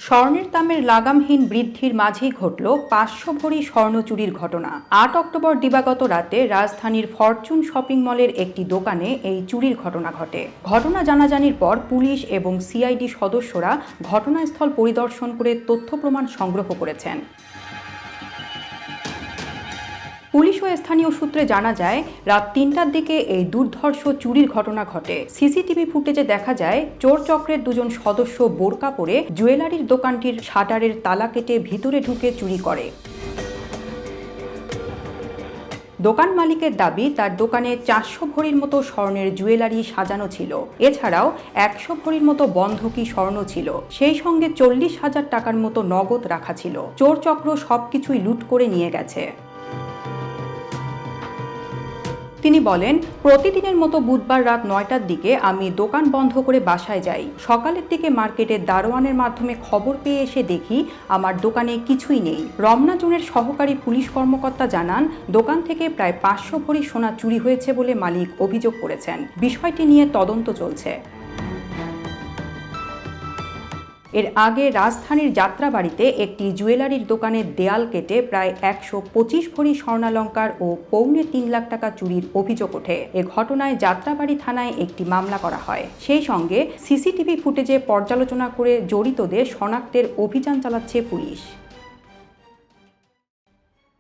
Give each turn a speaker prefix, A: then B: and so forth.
A: স্বর্ণের দামের লাগামহীন বৃদ্ধির মাঝেই ঘটল ৫০০ ভরি স্বর্ণ চুরির ঘটনা। ৮ অক্টোবর দিবাগত রাতে রাজধানীর ফরচুন শপিং মলের একটি দোকানে এই চুরির ঘটনা ঘটে। ঘটনা জানাজানির পর পুলিশ এবং সিআইডি সদস্যরা ঘটনাস্থল পরিদর্শন করে তথ্য প্রমাণ সংগ্রহ করেছেন। পুলিশ ও স্থানীয় সূত্রে জানা যায়, রাত ৩টার দিকে এই দুর্ধর্ষ চুরির ঘটনা ঘটে। সিসিটিভি ফুটেজে দেখা যায়, চোর চক্রের দুজন সদস্য বোরকা পরে জুয়েলারির দোকানটির শাটারের তালা কেটে ভিতরে ঢুকে চুরি করে। দোকান মালিকের দাবি, তার দোকানে ৪০০ ভরির মতো স্বর্ণের জুয়েলারি সাজানো ছিল। এছাড়াও ১০০ ভরির মতো বন্ধকি স্বর্ণ ছিল, সেই সঙ্গে ৪০,০০০ টাকার মতো নগদ রাখা ছিল। চোর চক্র সবকিছুই লুট করে নিয়ে গেছে। তিনি বলেন, প্রতিদিনের মতো বুধবার রাত ৯টার দিকে আমি দোকান বন্ধ করে বাসায় যাই। সকালের দিকে মার্কেটের দারোয়ানের মাধ্যমে খবর পেয়ে এসে দেখি আমার দোকানে কিছুই নেই। রমনা জোনের সহকারী পুলিশ কর্মকর্তা জানান, দোকান থেকে প্রায় ৫০০ ভরি সোনা চুরি হয়েছে বলে মালিক অভিযোগ করেছেন। বিষয়টি নিয়ে তদন্ত চলছে। এর আগে রাজধানীর যাত্রাবাড়িতে একটি জুয়েলারির দোকানের দেয়াল কেটে প্রায় ১২৫ ভরি স্বর্ণালংকার ও পৌনে ৩ লাখ টাকা চুরির অভিযোগ ওঠে। এ ঘটনায় যাত্রাবাড়ি থানায় একটি মামলা করা হয়। সেই সঙ্গে সিসিটিভি ফুটেজে পর্যালোচনা করে জড়িতদের শনাক্তের অভিযান চালাচ্ছে পুলিশ।